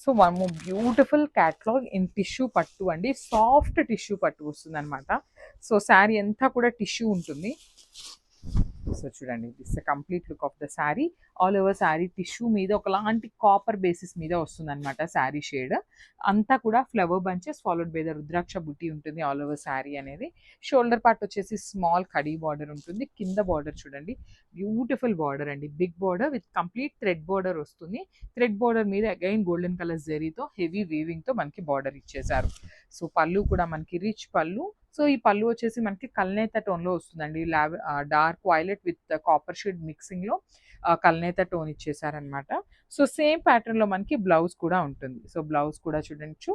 So one more beautiful catalogue in tissue పట్టు అండి. Soft tissue పట్టు వస్తుంది అనమాట. సో శారీ అంతా కూడా టిష్యూ ఉంటుంది. సో చూడండి, this complete look of the sari. All over sari tissue మీద ఒకలాంటి కాపర్ బేసిస్ మీద వస్తుంది అనమాట శారీ షేడ్. అంతా కూడా flower bunches followed by the rudraksha బుట్టి ఉంటుంది ఆల్ ఓవర్ శారీ అనేది. షోల్డర్ పార్ట్ వచ్చేసి స్మాల్ కడీ బార్డర్ ఉంటుంది. కింద బార్డర్ చూడండి, బ్యూటిఫుల్ బార్డర్ అండి, big border with complete thread border వస్తుంది. థ్రెడ్ బార్డర్ మీద అగైన్ గోల్డెన్ కలర్ జరీతో హెవీ వీవింగ్ తో మనకి బార్డర్ ఇచ్చేసారు. సో పళ్ళు కూడా మనకి రిచ్ పళ్ళు. సో ఈ పళ్ళు వచ్చేసి మనకి కల్నేత టోన్లో వస్తుందండి. Dark violet with copper shade మిక్సింగ్లో కల్నేత టోన్ ఇచ్చేసారనమాట. సో సేమ్ ప్యాటర్న్లో మనకి బ్లౌజ్ కూడా ఉంటుంది. సో బ్లౌజ్ కూడా చూడొచ్చు,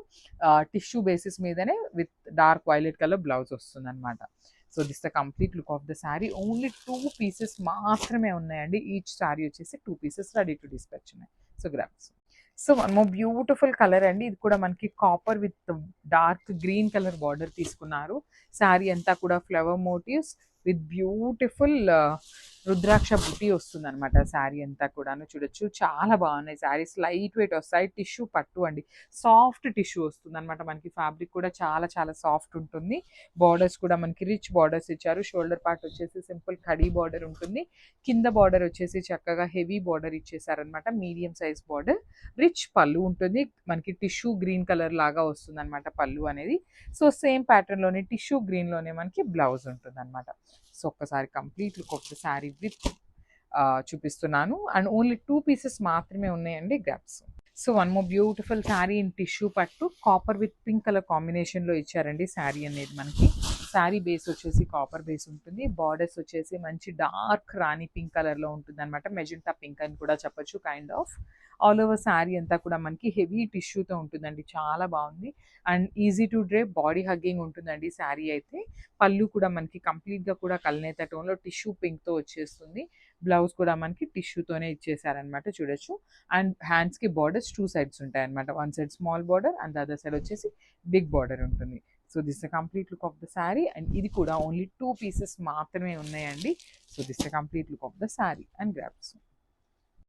టిష్యూ బేసిస్ మీదనే with dark violet colour blouse వస్తుంది అనమాట. So this the complete look of the sari. Only 2 pieces మాత్రమే ఉన్నాయండి. ఈచ్ శారీ వచ్చేసి 2 పీసెస్ రెడీ టు డిస్పాచ్ ఉన్నాయి. So grams. So one more beautiful colour అండి. ఇది కూడా మనకి copper with dark green colour border తీసుకున్నారు. శారీ అంతా కూడా ఫ్లవర్ మోటివ్స్ విత్ బ్యూటిఫుల్ రుద్రాక్ష బుట్టి వస్తుంది అనమాట. శారీ అంతా కూడాను చూడొచ్చు, చాలా బాగున్నాయి శారీస్. లైట్ వెయిట్ వస్తాయి, టిష్యూ పట్టు అండి, సాఫ్ట్ టిష్యూ వస్తుంది అనమాట. మనకి ఫ్యాబ్రిక్ కూడా చాలా చాలా సాఫ్ట్ ఉంటుంది. బార్డర్స్ కూడా మనకి రిచ్ బార్డర్స్ ఇచ్చారు. షోల్డర్ పార్ట్ వచ్చేసి సింపుల్ కడీ బార్డర్ ఉంటుంది. కింద బార్డర్ వచ్చేసి చక్కగా హెవీ బార్డర్ ఇచ్చేసారనమాట, medium size border. Rich pallu ఉంటుంది మనకి, టిష్యూ గ్రీన్ కలర్ లాగా వస్తుంది అనమాట పళ్ళు అనేది. సో సేమ్ ప్యాటర్న్ లోనే టిష్యూ గ్రీన్ లోనే మనకి బ్లౌజ్ ఉంటుంది అనమాట. సో ఒక్కసారి complete look of the sari with చూపిస్తున్నాను. అండ్ ఓన్లీ 2 పీసెస్ మాత్రమే ఉన్నాయండి. Grasp. So one more beautiful sari in tissue పట్టు, copper with pink colour combination లో ఇచ్చారండి శారీ అనేది మనకి. శారీ బేస్ వచ్చేసి కాపర్ బేస్ ఉంటుంది. బార్డర్స్ వచ్చేసి మంచి డార్క్ రాణి పింక్ కలర్ లో ఉంటుంది అనమాట. మెజెంటా పింక్ అని కూడా చెప్పొచ్చు, kind of. All over sari అంతా కూడా మనకి హెవీ టిష్యూతో ఉంటుందండి, చాలా బాగుంది. And easy to drape, body hugging ఉంటుందండి శారీ అయితే. పళ్ళు కూడా మనకి కంప్లీట్ గా కూడా కల్నేత టోన్ లో టిష్యూ పింక్ తో వచ్చేస్తుంది. బ్లౌజ్ కూడా మనకి టిష్యూతోనే ఇచ్చేసారనమాట, చూడొచ్చు. అండ్ హ్యాండ్స్ కి బార్డర్స్ 2 సైడ్స్ ఉంటాయి అనమాట. One side small border and other side వచ్చేసి బిగ్ బార్డర్ ఉంటుంది. So this the complete look of the sari. And ఇది కూడా ఓన్లీ 2 పీసెస్ మాత్రమే ఉన్నాయండి. So this the complete look of the sari and grasp.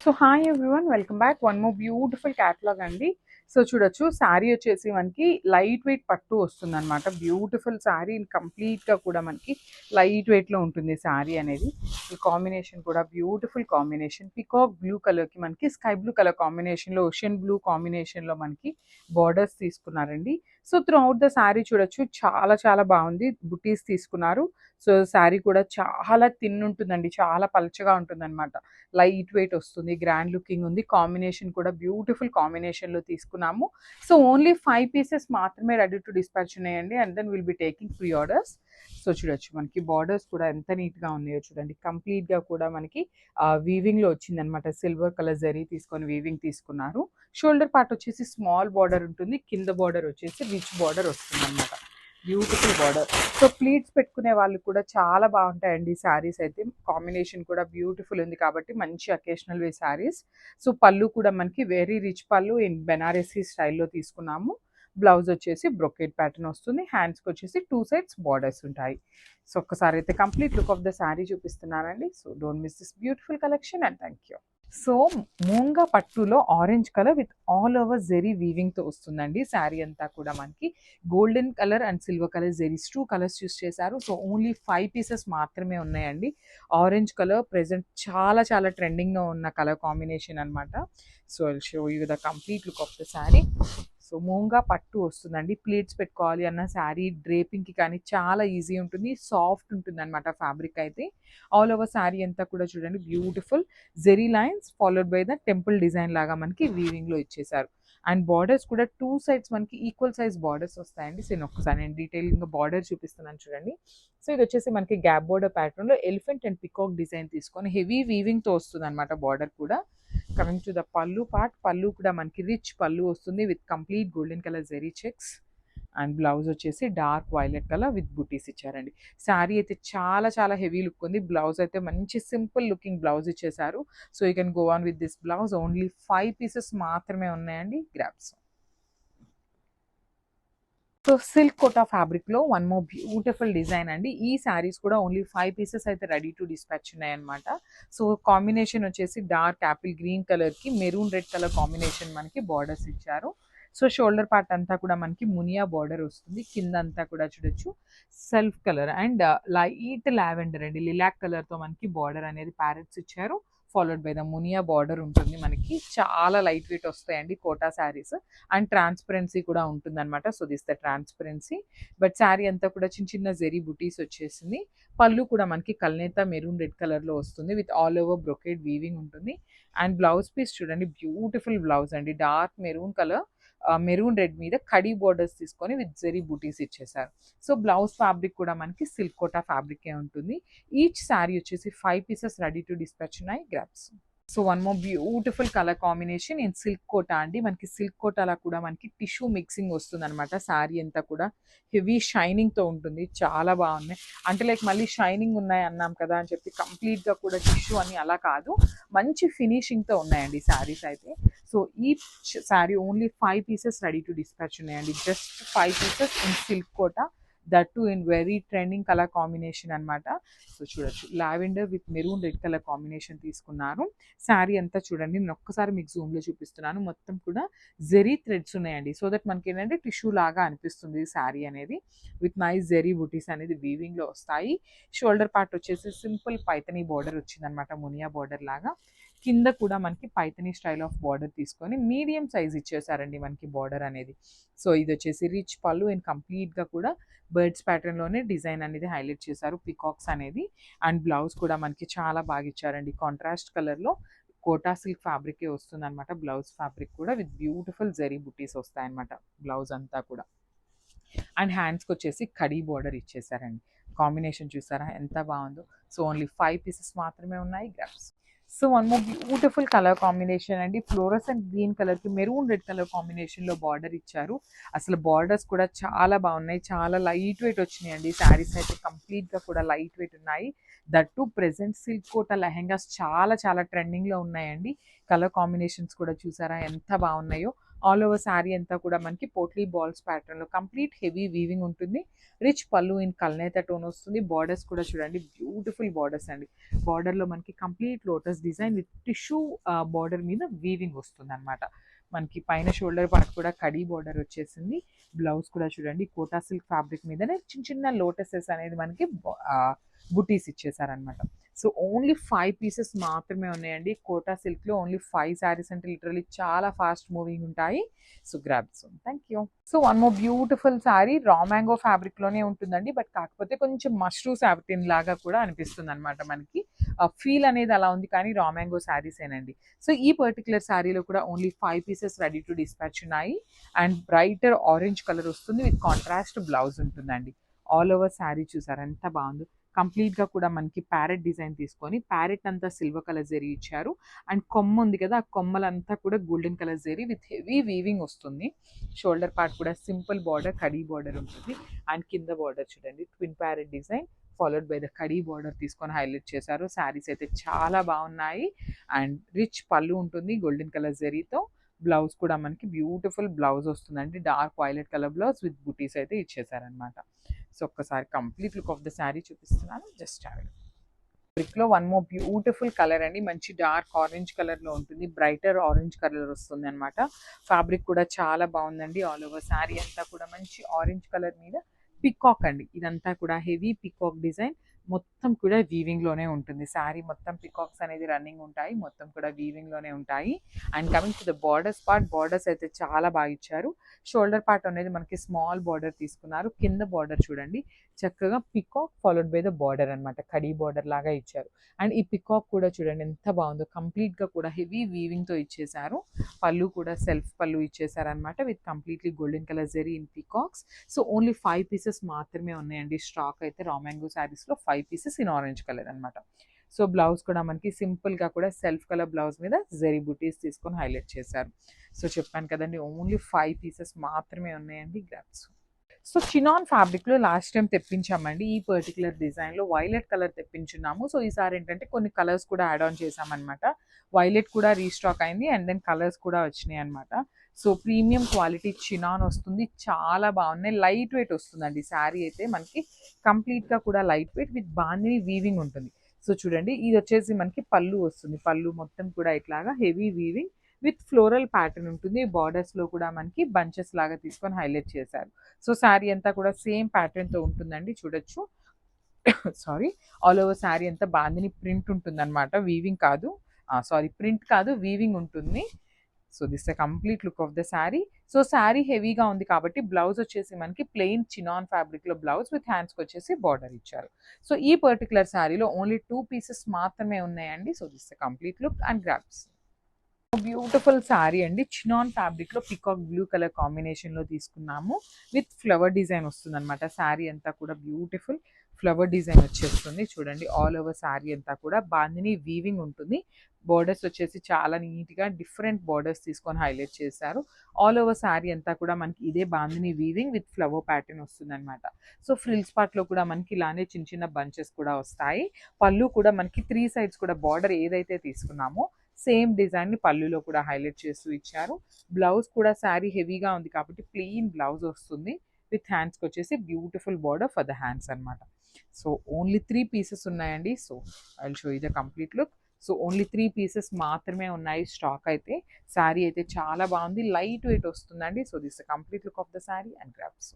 So hi everyone, welcome back. One more beautiful catalogue అండి. So చూడొచ్చు, శారీ వచ్చేసి మనకి light weight పట్టు వస్తుంది అనమాట. బ్యూటిఫుల్ శారీ, కంప్లీట్ గా కూడా మనకి లైట్ వెయిట్ లో ఉంటుంది శారీ అనేది. ఈ కాంబినేషన్ కూడా beautiful combination, peacock blue colour కి మనకి స్కై బ్లూ కలర్ కాంబినేషన్ లో, ఓషన్ బ్లూ కాంబినేషన్ లో మనకి బార్డర్స్ తీసుకున్నారండి. So through out the sari చూడొచ్చు, చాలా చాలా బాగుంది. బుటీస్ తీసుకున్నారు. సో శారీ కూడా చాలా థిన్ ఉంటుందండి, చాలా పలచగా ఉంటుంది అనమాట. లైట్ వెయిట్ వస్తుంది, గ్రాండ్ లుకింగ్ ఉంది. కాంబినేషన్ కూడా బ్యూటిఫుల్ కాంబినేషన్ లో తీసుకున్నాము. సో ఓన్లీ 5 పీసెస్ మాత్రమే రెడీ టు డిస్పాచ్ ఉన్నాయండి. And then will be taking pre orders. So చూడొచ్చు, మనకి బార్డర్స్ కూడా ఎంత నీట్ గా ఉన్నాయో చూడండి. కంప్లీట్ గా కూడా మనకి వీవింగ్ లో వచ్చింది అనమాట. సిల్వర్ కలర్ జరీ తీసుకొని వీవింగ్ తీసుకున్నారు. షోల్డర్ పార్ట్ వచ్చేసి స్మాల్ బార్డర్ ఉంటుంది. కింద బార్డర్ వచ్చేసి రిచ్ బార్డర్ వస్తుంది అనమాట. Beautiful border. సో ప్లీట్స్ పెట్టుకునే వాళ్ళు కూడా చాలా బాగుంటాయండి శారీస్ అయితే. కాంబినేషన్ కూడా బ్యూటిఫుల్ ఉంది కాబట్టి మంచి అకేషనల్ వే శారీస్. సో పళ్ళు కూడా మనకి వెరీ రిచ్ పళ్ళు ఇన్ బెనారసీ స్టైల్లో తీసుకున్నాము. బ్లౌజ్ వచ్చేసి బ్రొకేట్ ప్యాటర్న్ వస్తుంది. హ్యాండ్స్కి వచ్చేసి 2 సైడ్స్ బార్డర్స్ ఉంటాయి. సో ఒక్కసారి అయితే complete look of the sari చూపిస్తున్నానండి. So don't miss this beautiful collection and thank you. So మూంగా పట్టులో orange colour with all over జెరీ వీవింగ్ తో వస్తుందండి. శారీ అంతా కూడా మనకి golden colour and silver colour జెరీస్ 2 కలర్స్ యూస్ చేశారు. సో ఓన్లీ 5 పీసెస్ మాత్రమే ఉన్నాయండి. ఆరెంజ్ కలర్ ప్రెసెంట్ చాలా చాలా ట్రెండింగ్ లో ఉన్న కలర్ కాంబినేషన్ అనమాట. So I'll show you the complete look of the sari. So మూంగా పట్టు వస్తుందండి. ప్లీట్స్ పెట్టుకోవాలి అన్న శారీ డ్రేపింగ్ కి కానీ చాలా ఈజీ ఉంటుంది, సాఫ్ట్ ఉంటుంది అనమాట ఫ్యాబ్రిక్ అయితే. ఆల్ ఓవర్ శారీ అంతా కూడా చూడండి beautiful zari lines followed by the temple design లాగా మనకి వీవింగ్ లో ఇచ్చేసారు. అండ్ బార్డర్స్ కూడా 2 సైడ్స్ మనకి ఈక్వల్ సైజ్ బార్డర్స్ వస్తాయండి. సో నేను ఒక్కసారి నేను డీటెయిలింగ్ బార్డర్ చూపిస్తున్నాను చూడండి. సో ఇది వచ్చేసి మనకి గ్యాప్ బార్డర్ ప్యాటర్న్ లో ఎలిఫెంట్ అండ్ పికాక్ డిజైన్ తీసుకొని హెవీ వీవింగ్ తో వస్తుంది అనమాట బార్డర్ కూడా. Coming to the pallu part, pallu కూడా మనకి రిచ్ పళ్ళు వస్తుంది with complete golden colour zari checks. And blouse వచ్చేసి dark violet colour with butis ఇచ్చారండి. శారీ అయితే చాలా చాలా హెవీ లుక్ ఉంది. బ్లౌజ్ అయితే మంచి సింపుల్ లుకింగ్ బ్లౌజ్ ఇచ్చేసారు. So you can go on with this blouse. Only 5 pieces మాత్రమే ఉన్నాయండి. Grasp. So silk Kota fabric లో వన్ మోర్ బ్యూటిఫుల్ డిజైన్ అండి. ఈ శారీస్ కూడా ఓన్లీ 5 పీసెస్ అయితే రెడీ టు డిస్పాచ్ ఉన్నాయి అనమాట. సో కాంబినేషన్ వచ్చేసి డార్క్ యాపిల్ గ్రీన్ కలర్ కి మెరూన్ రెడ్ కలర్ కాంబినేషన్ మనకి బార్డర్స్ ఇచ్చారు. సో షోల్డర్ పార్ట్ అంతా కూడా మనకి మునియా బార్డర్ వస్తుంది. కింద అంతా కూడా చూడొచ్చు self colour and light lavender అండి లిలాక్ కలర్ తో మనకి బార్డర్ అనేది ప్యారెట్స్ ఇచ్చారు. Followed by the Muniya border ఉంటుంది మనకి. చాలా లైట్ వెయిట్ వస్తాయండి కోటా శారీస్ అండ్ ట్రాన్స్పరెన్సీ కూడా ఉంటుంది అనమాట. So this the transparency. But sari అంతా కూడా చిన్న చిన్న జెరీ బుటీస్ వచ్చేసింది. పళ్ళు కూడా మనకి కల్నేత మెరూన్ రెడ్ కలర్ లో వస్తుంది with all over brocade weaving ఉంటుంది. అండ్ బ్లౌజ్ పీస్ చూడండి బ్యూటిఫుల్ బ్లౌజ్ అండి. Dark maroon colour maroon red మీద కడీ బోర్డర్స్ తీసుకొని విత్ జెరీ బుటీస్ ఇచ్చేసారు. సో బ్లౌజ్ ఫ్యాబ్రిక్ కూడా మనకి సిల్క్ కోటా ఫ్యాబ్రికే ఉంటుంది. ఈచ్ శారీ వచ్చేసి 5 పీసెస్ రెడీ టు డిస్పాచ్ ఉన్నాయి. Grabs. So one more beautiful colour combination in silk Kota అండి. మనకి సిల్క్ కోటాలా కూడా మనకి టిష్యూ మిక్సింగ్ వస్తుంది అనమాట. శారీ అంతా కూడా హెవీ షైనింగ్ తో ఉంటుంది. చాలా బాగున్నాయి. అంటే లైక్ మళ్ళీ షైనింగ్ ఉన్నాయి అన్నాం కదా అని చెప్పి కంప్లీట్ గా కూడా టిష్యూ అని అలా కాదు, మంచి ఫినిషింగ్ తో ఉన్నాయండి శారీస్ అయితే. సో ఈ sari only 5 pieces ready to dispatch ఉన్నాయండి. Just 5 pieces in silk Kota, that to in very trending colour combination అనమాట. సో చూడొచ్చు lavender with maroon red colour combination తీసుకున్నారు. శారీ అంతా చూడండి నేను ఒక్కసారి మీకు జూమ్ లో చూపిస్తున్నాను. మొత్తం కూడా జెరీ థ్రెడ్స్ ఉన్నాయండి. సో దట్ మనకి ఏంటంటే టిష్యూ లాగా అనిపిస్తుంది శారీ అనేది. విత్ నైస్ జెరీ బుటీస్ అనేది వీవింగ్ లో వస్తాయి. షోల్డర్ పార్ట్ వచ్చేసి సింపుల్ పైతనీ బార్డర్ వచ్చింది అనమాట, మునియా బార్డర్ లాగా. కింద కూడా మనకి పైతనీ స్టైల్ ఆఫ్ బార్డర్ తీసుకొని మీడియం సైజ్ ఇచ్చేసారండి మనకి బార్డర్ అనేది. సో ఇది వచ్చేసి రిచ్ పళ్ళు అండ్ కంప్లీట్ గా కూడా బర్డ్స్ ప్యాటర్న్ లోనే డిజైన్ అనేది హైలైట్ చేశారు, పికాక్స్ అనేది. అండ్ బ్లౌజ్ కూడా మనకి చాలా బాగా ఇచ్చారండి. కాంట్రాస్ట్ కలర్ లో కోటా సిల్క్ ఫ్యాబ్రిక్ వస్తుంది అనమాట. బ్లౌజ్ ఫ్యాబ్రిక్ కూడా విత్ బ్యూటిఫుల్ జెరీ బుటీస్ వస్తాయి అనమాట బ్లౌజ్ అంతా కూడా. అండ్ హ్యాండ్స్కి వచ్చేసి కడీ బార్డర్ ఇచ్చేసారండి. కాంబినేషన్ చూసారా ఎంత బాగుందో. సో ఓన్లీ 5 పీసెస్ మాత్రమే ఉన్నాయి. Grabs. So one more beautiful colour combination అండి. ఫ్లోరసెంట్ గ్రీన్ కలర్ కి మెరూన్ రెడ్ కలర్ కాంబినేషన్ లో బార్డర్ ఇచ్చారు. అసలు బార్డర్స్ కూడా చాలా బాగున్నాయి. చాలా లైట్ వెయిట్ వచ్చినాయి అండి. శారీస్ అయితే కంప్లీట్ గా కూడా లైట్ వెయిట్ ఉన్నాయి. That too present silk Kota lehengas చాలా చాలా ట్రెండింగ్ లో ఉన్నాయండి. కలర్ కాంబినేషన్స్ కూడా చూసారా ఎంత బాగున్నాయో. ఆల్ ఓవర్ శారీ అంతా కూడా మనకి పోట్లీ బాల్స్ ప్యాటర్న్ లో కంప్లీట్ హెవీ వీవింగ్ ఉంటుంది. రిచ్ పళ్ళు ఇన్ కల్నేత టోన్ వస్తుంది. బార్డర్స్ కూడా చూడండి బ్యూటిఫుల్ బార్డర్స్ అండి. బార్డర్ లో మనకి complete lotus design with tissue border మీద వీవింగ్ వస్తుంది అనమాట. మనకి పైన షోల్డర్ పార్ట్ కూడా కడీ బార్డర్ వచ్చేసింది. బ్లౌజ్ కూడా చూడండి కోటా సిల్క్ ఫ్యాబ్రిక్ మీదనే చిన్న చిన్న లోటసెస్ అనేది మనకి బుటీస్ ఇచ్చేసారనమాట. సో ఓన్లీ 5 పీసెస్ మాత్రమే ఉన్నాయండి. కోటా సిల్క్ లో ఓన్లీ 5 శారీస్ అంటే లిటరలీ చాలా ఫాస్ట్ మూవింగ్ ఉంటాయి. So grab soon. Thank you. So one more beautiful sari raw mango fabric లోనే ఉంటుందండి. బట్ కాకపోతే కొంచెం మష్రూ సాటిన్ లాగా కూడా అనిపిస్తుంది అనమాట మనకి. ఫీల్ అనేది అలా ఉంది కానీ రా మ్యాంగో శారీస్ ఏనండి. సో ఈ పర్టికులర్ శారీలో కూడా only 5 pieces ready to dispatch ఉన్నాయి. అండ్ బ్రైటర్ ఆరెంజ్ కలర్ వస్తుంది విత్ కాంట్రాస్ట్ బ్లౌజ్ ఉంటుందండి. ఆల్ ఓవర్ శారీ చూసారు ఎంత బాగుందో. కంప్లీట్ గా కూడా మనకి ప్యారెట్ డిజైన్ తీసుకొని ప్యారెట్ అంతా సిల్వర్ కలర్ జరీ ఇచ్చారు. అండ్ కొమ్మ ఉంది కదా, ఆ కొమ్మలంతా కూడా golden colour zari with heavy weaving వస్తుంది. షోల్డర్ పార్ట్ కూడా సింపుల్ బార్డర్ కడీ బార్డర్ ఉంటుంది. అండ్ కింద బార్డర్ చూడండి twin parrot design followed by the khadi border తీసుకొని హైలైట్ చేశారు. శారీస్ అయితే చాలా బాగున్నాయి. అండ్ రిచ్ పళ్ళు ఉంటుంది గోల్డెన్ కలర్ జరీతో. బ్లౌజ్ కూడా మనకి బ్యూటిఫుల్ బ్లౌజ్ వస్తుందండి. Dark violet colour blouse with బుటీస్ అయితే ఇచ్చేసారనమాట. సో ఒక్కసారి complete look of the sari చూపిస్తున్నాను. జస్ట్ బ్రిక్ లో వన్ మోర్ బ్యూటిఫుల్ కలర్ అండి. మంచి డార్క్ ఆరెంజ్ కలర్ లో ఉంటుంది. బ్రైటర్ ఆరెంజ్ కలర్ వస్తుంది అనమాట. ఫ్యాబ్రిక్ కూడా చాలా బాగుందండి. ఆల్ ఓవర్ శారీ అంతా కూడా మంచి ఆరెంజ్ కలర్ మీద పికాక్ అండి. ఇదంతా కూడా హెవీ పికాక్ డిజైన్ మొత్తం కూడా వీవింగ్ లోనే ఉంటుంది. శారీ మొత్తం పికాక్స్ అనేది రన్నింగ్ ఉంటాయి. మొత్తం కూడా వీవింగ్ లోనే ఉంటాయి. And coming to the borders part, borders అయితే చాలా బాగా ఇచ్చారు. షోల్డర్ పార్ట్ అనేది మనకి స్మాల్ బార్డర్ తీసుకున్నారు. కింద బార్డర్ చూడండి చక్కగా peacock followed by the border అనమాట. కడీ బార్డర్ లాగా ఇచ్చారు. అండ్ ఈ పికాక్ కూడా చూడండి ఎంత బాగుందో. కంప్లీట్ గా కూడా హెవీ వీవింగ్ తో ఇచ్చేసారు. పళ్ళు కూడా సెల్ఫ్ పళ్ళు ఇచ్చేసారు అనమాట with completely golden colour zari in peacocks. So only 5 pieces మాత్రమే ఉన్నాయండి స్టాక్ అయితే రా మ్యాంగో శారీస్ లో. 5 పీసెస్ ఇన్ ఆరెంజ్ కలర్ అనమాట. సో బ్లౌజ్ కూడా మనకి సింపుల్ గా కూడా సెల్ఫ్ కలర్ బ్లౌజ్ మీద జరీ బుటీస్ తీసుకొని హైలైట్ చేశారు. సో చెప్పాను కదండి ఓన్లీ 5 పీసెస్ మాత్రమే ఉన్నాయండి. గ్రాబ్స్. సో చినాన్ ఫ్యాబ్రిక్ లో లాస్ట్ టైం తెప్పించామండి. ఈ పర్టికులర్ డిజైన్ లో వైలెట్ కలర్ తెప్పించున్నాము. సో ఈసారి ఏంటంటే కొన్ని కలర్స్ కూడా యాడ్ ఆన్ చేసామన్నమాట. వైలెట్ కూడా రీస్టాక్ అయింది అండ్ దెన్ కలర్స్ కూడా వచ్చినాయి అనమాట. సో ప్రీమియం క్వాలిటీ చినాన్ వస్తుంది, చాలా బాగున్నాయి. లైట్ వెయిట్ వస్తుందండి శారీ అయితే మనకి, కంప్లీట్గా కూడా light wait with bandhani weaving ఉంటుంది. సో చూడండి, ఇది వచ్చేసి మనకి పళ్ళు వస్తుంది. పళ్ళు మొత్తం కూడా ఇట్లాగా heavy weaving with floral pattern ఉంటుంది. బార్డర్స్లో కూడా మనకి బంచెస్ లాగా తీసుకొని హైలైట్ చేశారు. సో శారీ అంతా కూడా సేమ్ ప్యాటర్న్తో ఉంటుందండి, చూడొచ్చు. సారీ, ఆల్ ఓవర్ శారీ అంతా బాందిని ప్రింట్ ఉంటుందన్నమాట, వీవింగ్ కాదు. సారీ, ప్రింట్ కాదు, వీవింగ్ ఉంటుంది. So this the complete look of the sari. So sari హెవీగా ఉంది కాబట్టి బ్లౌజ్ వచ్చేసి మనకి ప్లెయిన్ చినాన్ ఫ్యాబ్రిక్లో బ్లౌజ్ విత్ హ్యాండ్స్కి వచ్చేసి బార్డర్ ఇచ్చారు. సో ఈ పర్టికులర్ శారీలో ఓన్లీ 2 పీసెస్ మాత్రమే ఉన్నాయండి. So this the complete look and grasp. Beautiful sari అండి, చినాన్ ఫ్యాబ్రిక్లో పికాక్ బ్లూ కలర్ కాంబినేషన్లో తీసుకున్నాము. విత్ ఫ్లవర్ డిజైన్ వస్తుంది అనమాట. శారీ అంతా కూడా బ్యూటిఫుల్ ఫ్లవర్ డిజైన్ వచ్చేస్తుంది. చూడండి, ఆల్ ఓవర్ శారీ అంతా కూడా బాందిని వీవింగ్ ఉంటుంది. బోర్డర్స్ వచ్చేసి చాలా నీట్గా డిఫరెంట్ బోర్డర్స్ తీసుకొని హైలైట్ చేశారు. ఆల్ ఓవర్ శారీ అంతా కూడా మనకి ఇదే bandhani weaving with flower pattern వస్తుంది అనమాట. సో ఫ్రిల్స్ పార్ట్లో కూడా మనకి ఇలానే చిన్న చిన్న బంచెస్ కూడా వస్తాయి. పళ్ళు కూడా మనకి 3 సైడ్స్ కూడా బార్డర్ ఏదైతే తీసుకున్నామో సేమ్ డిజైన్ని పళ్ళులో కూడా హైలైట్ చేస్తూ ఇచ్చారు. బ్లౌజ్ కూడా శారీ హెవీగా ఉంది కాబట్టి ప్లెయిన్ బ్లౌజ్ వస్తుంది. విత్ హ్యాండ్స్కి వచ్చేసి beautiful border for the hands అనమాట. సో ఓన్లీ 3 పీసెస్ ఉన్నాయండి. So I will show you the complete look. So only 3 pieces మాత్రమే ఉన్నాయి స్టాక్ అయితే. శారీ అయితే చాలా బాగుంది, లైట్ వెయిట్ వస్తుందండి. So this the complete look of the sari and grasp.